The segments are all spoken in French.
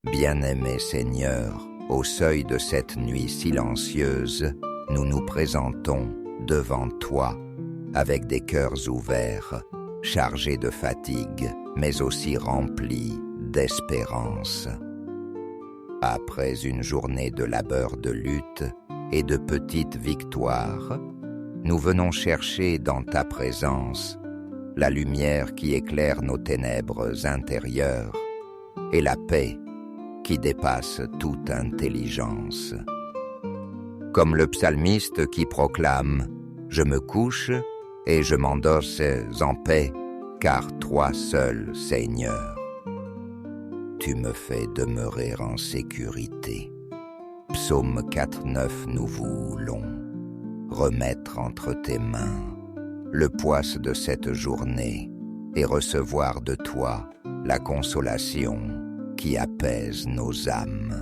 Bien-aimé Seigneur, au seuil de cette nuit silencieuse, nous nous présentons devant toi, avec des cœurs ouverts, chargés de fatigue, mais aussi remplis d'espérance. Après une journée de labeur, de lutte et de petites victoires, nous venons chercher dans ta présence la lumière qui éclaire nos ténèbres intérieures et la paix qui dépasse toute intelligence. Comme le psalmiste qui proclame « Je me couche et je m'endosse en paix, car toi seul, Seigneur, tu me fais demeurer en sécurité. » Psaume 4,9. Nous voulons remettre entre tes mains le poids de cette journée et recevoir de toi la consolation qui apaise nos âmes.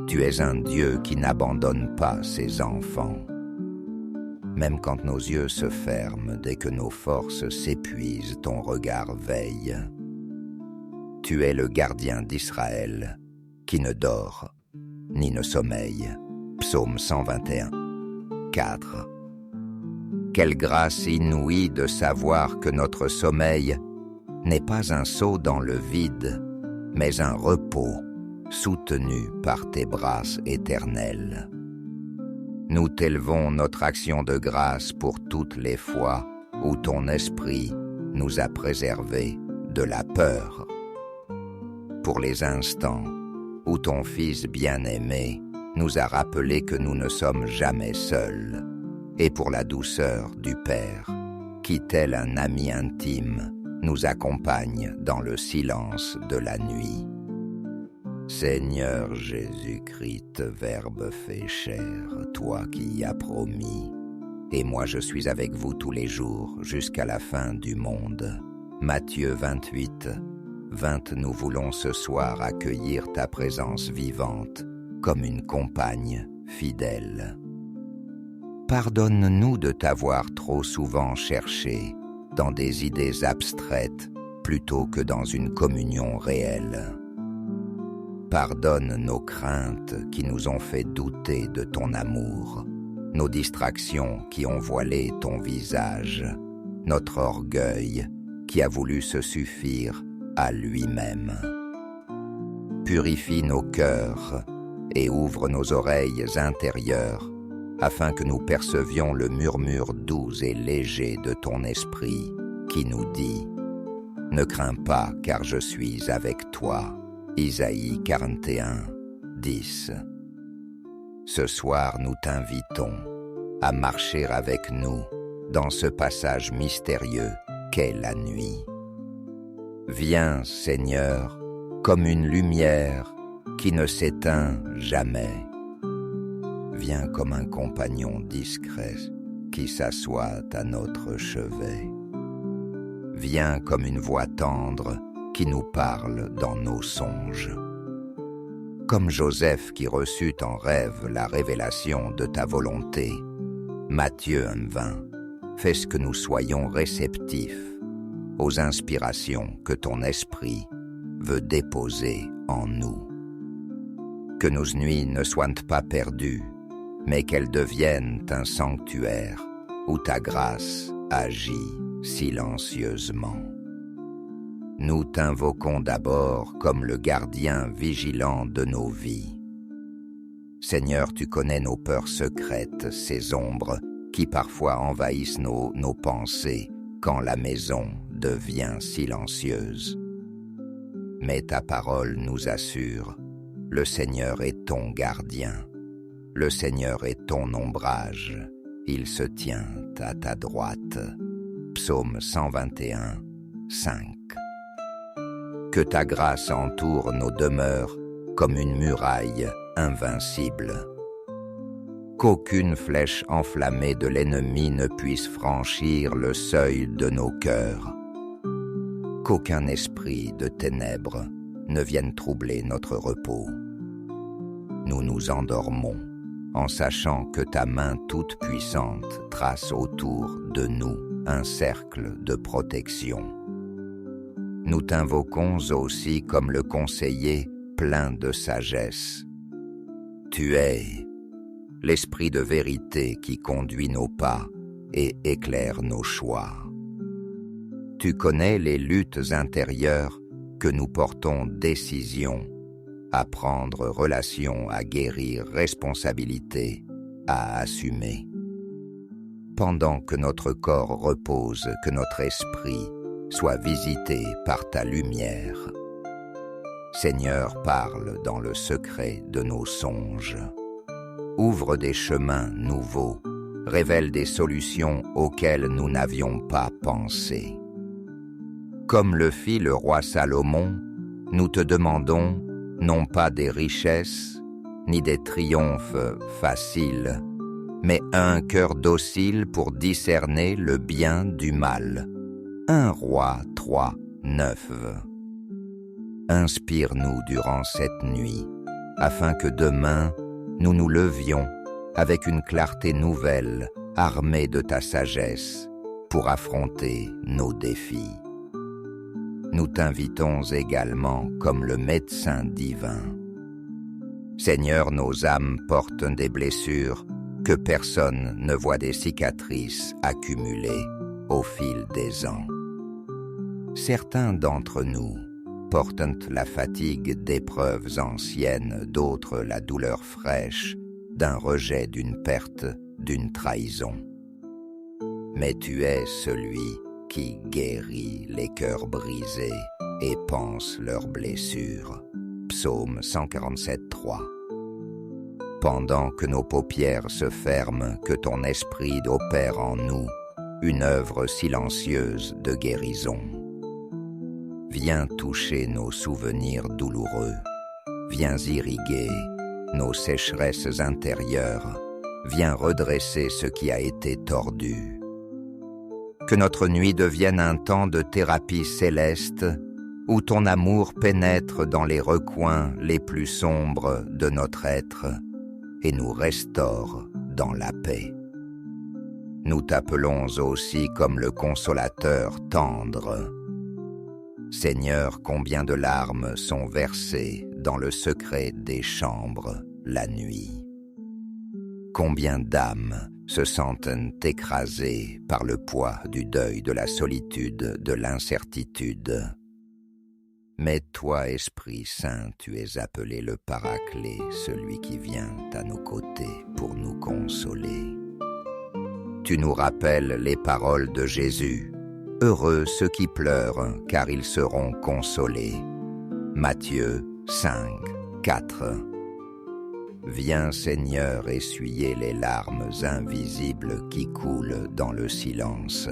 Tu es un Dieu qui n'abandonne pas ses enfants. Même quand nos yeux se ferment, dès que nos forces s'épuisent, ton regard veille. Tu es le gardien d'Israël, qui ne dort ni ne sommeille. Psaume 121, 4. Quelle grâce inouïe de savoir que notre sommeil n'est pas un saut dans le vide, mais un repos soutenu par tes bras éternels. Nous t'élevons notre action de grâce pour toutes les fois où ton esprit nous a préservés de la peur, pour les instants où ton Fils bien-aimé nous a rappelé que nous ne sommes jamais seuls, et pour la douceur du Père qui, tel un ami intime, nous accompagne dans le silence de la nuit. Seigneur Jésus-Christ, Verbe fait chair, toi qui y as promis, et moi je suis avec vous tous les jours jusqu'à la fin du monde. Matthieu 28, 20. Nous voulons ce soir accueillir ta présence vivante comme une compagne fidèle. Pardonne-nous de t'avoir trop souvent cherché dans des idées abstraites plutôt que dans une communion réelle. Pardonne nos craintes qui nous ont fait douter de ton amour, nos distractions qui ont voilé ton visage, notre orgueil qui a voulu se suffire à lui-même. Purifie nos cœurs et ouvre nos oreilles intérieures afin que nous percevions le murmure doux et léger de ton esprit qui nous dit « Ne crains pas, car je suis avec toi ». Isaïe 41, 10. Ce soir, nous t'invitons à marcher avec nous dans ce passage mystérieux qu'est la nuit. Viens, Seigneur, comme une lumière qui ne s'éteint jamais. Viens comme un compagnon discret qui s'assoit à notre chevet. Viens comme une voix tendre qui nous parle dans nos songes. Comme Joseph qui reçut en rêve la révélation de ta volonté, Matthieu 1,20, fais ce que nous soyons réceptifs aux inspirations que ton esprit veut déposer en nous. Que nos nuits ne soient pas perdues, mais qu'elles deviennent un sanctuaire où ta grâce agit silencieusement. Nous t'invoquons d'abord comme le gardien vigilant de nos vies. Seigneur, tu connais nos peurs secrètes, ces ombres qui parfois envahissent nos pensées quand la maison devient silencieuse. Mais ta parole nous assure, le Seigneur est ton gardien, le Seigneur est ton ombrage, il se tient à ta droite. Psaume 121, 5. Que ta grâce entoure nos demeures comme une muraille invincible. Qu'aucune flèche enflammée de l'ennemi ne puisse franchir le seuil de nos cœurs. Qu'aucun esprit de ténèbres ne vienne troubler notre repos. Nous nous endormons en sachant que ta main toute puissante trace autour de nous un cercle de protection. Nous t'invoquons aussi comme le conseiller plein de sagesse. Tu es l'esprit de vérité qui conduit nos pas et éclaire nos choix. Tu connais les luttes intérieures que nous portons décision à prendre, relation à guérir, responsabilité à assumer. Pendant que notre corps repose, que notre esprit soit visité par ta lumière. Seigneur, parle dans le secret de nos songes. Ouvre des chemins nouveaux, révèle des solutions auxquelles nous n'avions pas pensé. Comme le fit le roi Salomon, nous te demandons non pas des richesses, ni des triomphes faciles, mais un cœur docile pour discerner le bien du mal. 1 Roi 3, 9. Inspire-nous durant cette nuit, afin que demain, nous nous levions avec une clarté nouvelle, armée de ta sagesse, pour affronter nos défis. Nous t'invitons également comme le médecin divin. Seigneur, nos âmes portent des blessures que personne ne voit, des cicatrices accumulées au fil des ans. Certains d'entre nous portent la fatigue d'épreuves anciennes, d'autres la douleur fraîche d'un rejet, d'une perte, d'une trahison. Mais tu es celui qui guérit les cœurs brisés et panse leurs blessures. Psaume 147, 3. Pendant que nos paupières se ferment, que ton esprit opère en nous une œuvre silencieuse de guérison. Viens toucher nos souvenirs douloureux, viens irriguer nos sécheresses intérieures, viens redresser ce qui a été tordu. Que notre nuit devienne un temps de thérapie céleste, où ton amour pénètre dans les recoins les plus sombres de notre être et nous restaure dans la paix. Nous t'appelons aussi comme le consolateur tendre. Seigneur, combien de larmes sont versées dans le secret des chambres la nuit. Combien d'âmes se sentent écrasées par le poids du deuil, de la solitude, de l'incertitude. Mais toi, Esprit Saint, tu es appelé le Paraclet, celui qui vient à nos côtés pour nous consoler. Tu nous rappelles les paroles de Jésus. Heureux ceux qui pleurent, car ils seront consolés. Matthieu 5, 4. Viens, Seigneur, essuyer les larmes invisibles qui coulent dans le silence.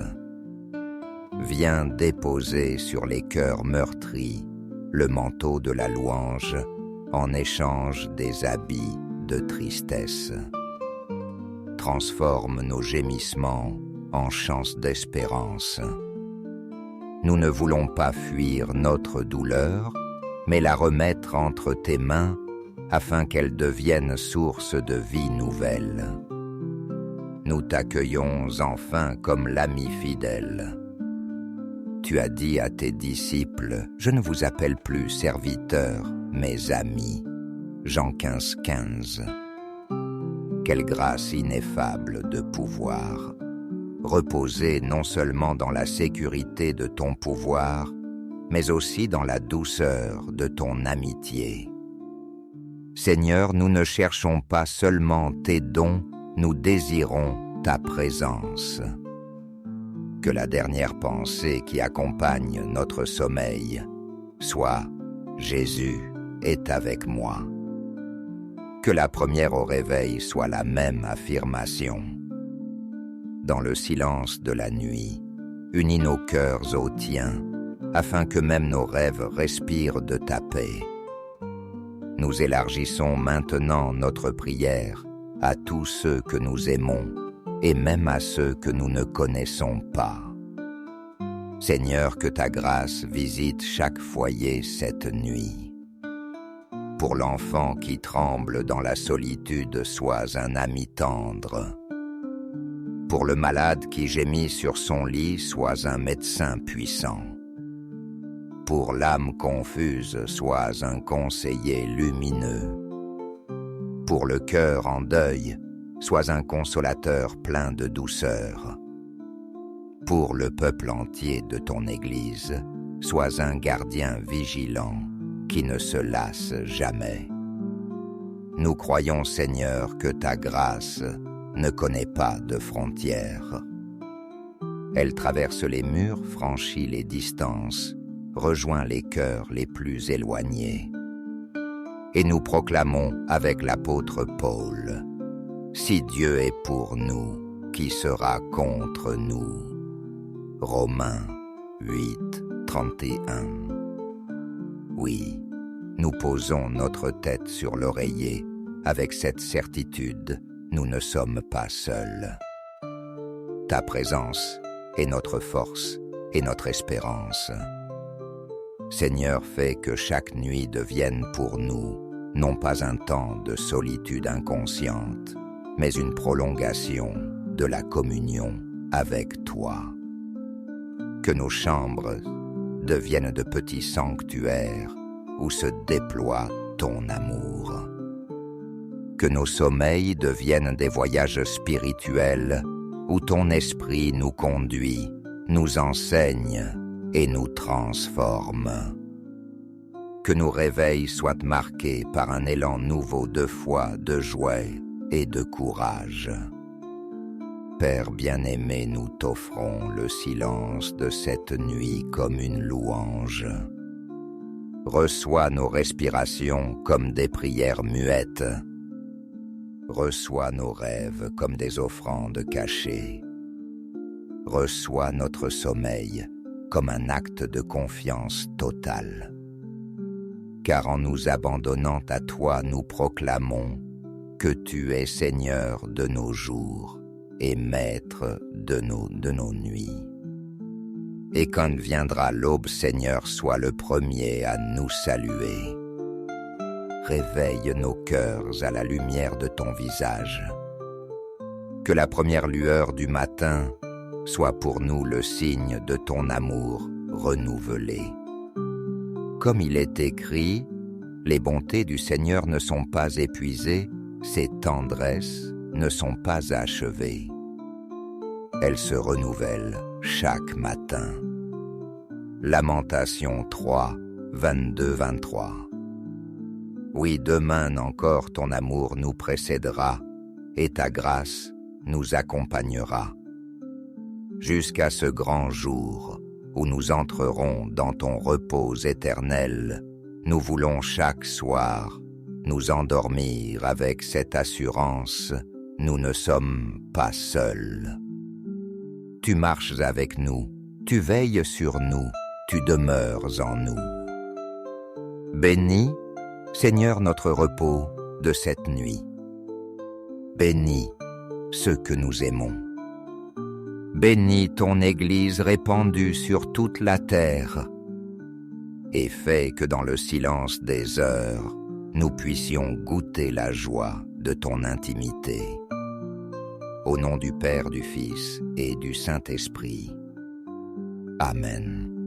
Viens déposer sur les cœurs meurtris le manteau de la louange en échange des habits de tristesse. Transforme nos gémissements en chants d'espérance. Nous ne voulons pas fuir notre douleur, mais la remettre entre tes mains afin qu'elle devienne source de vie nouvelle. Nous t'accueillons enfin comme l'ami fidèle. Tu as dit à tes disciples, « Je ne vous appelle plus serviteurs, mais amis. » Jean 15, 15. Quelle grâce ineffable de pouvoir reposer non seulement dans la sécurité de ton pouvoir, mais aussi dans la douceur de ton amitié. Seigneur, nous ne cherchons pas seulement tes dons, nous désirons ta présence. Que la dernière pensée qui accompagne notre sommeil soit « Jésus est avec moi ». Que la première au réveil soit la même affirmation. Dans le silence de la nuit, unis nos cœurs au tien, afin que même nos rêves respirent de ta paix. Nous élargissons maintenant notre prière à tous ceux que nous aimons et même à ceux que nous ne connaissons pas. Seigneur, que ta grâce visite chaque foyer cette nuit. Pour l'enfant qui tremble dans la solitude, sois un ami tendre. Pour le malade qui gémit sur son lit, sois un médecin puissant. pour l'âme confuse, sois un conseiller lumineux. Pour le cœur en deuil, sois un consolateur plein de douceur. Pour le peuple entier de ton Église, sois un gardien vigilant qui ne se lasse jamais. Nous croyons, Seigneur, que ta grâce ne connaît pas de frontières. Elle traverse les murs, franchit les distances, rejoint les cœurs les plus éloignés. Et nous proclamons avec l'apôtre Paul, « Si Dieu est pour nous, qui sera contre nous ?» Romains 8, 31. Oui, nous posons notre tête sur l'oreiller avec cette certitude, nous ne sommes pas seuls. Ta présence est notre force et notre espérance. Seigneur, fais que chaque nuit devienne pour nous non pas un temps de solitude inconsciente, mais une prolongation de la communion avec toi. Que nos chambres deviennent de petits sanctuaires où se déploie ton amour. Que nos sommeils deviennent des voyages spirituels où ton esprit nous conduit, nous enseigne et nous transforme. Que nos réveils soient marqués par un élan nouveau de foi, de joie et de courage. Père bien-aimé, nous t'offrons le silence de cette nuit comme une louange. Reçois nos respirations comme des prières muettes. Reçois nos rêves comme des offrandes cachées. Reçois notre sommeil comme un acte de confiance totale. Car en nous abandonnant à toi, nous proclamons que tu es Seigneur de nos jours et Maître de nos nuits. Et quand viendra l'aube, Seigneur, sois le premier à nous saluer. Réveille nos cœurs à la lumière de ton visage. Que la première lueur du matin soit pour nous le signe de ton amour renouvelé. Comme il est écrit, les bontés du Seigneur ne sont pas épuisées, ses tendresses ne sont pas achevées. Elles se renouvellent chaque matin. Lamentation 3, 22-23. Oui, demain encore ton amour nous précédera et ta grâce nous accompagnera. Jusqu'à ce grand jour où nous entrerons dans ton repos éternel, nous voulons chaque soir nous endormir avec cette assurance, nous ne sommes pas seuls. Tu marches avec nous, tu veilles sur nous, tu demeures en nous. Bénis, Seigneur, notre repos de cette nuit. Bénis ceux que nous aimons. Bénis ton Église répandue sur toute la terre et fais que dans le silence des heures, nous puissions goûter la joie de ton intimité. Au nom du Père, du Fils et du Saint-Esprit. Amen.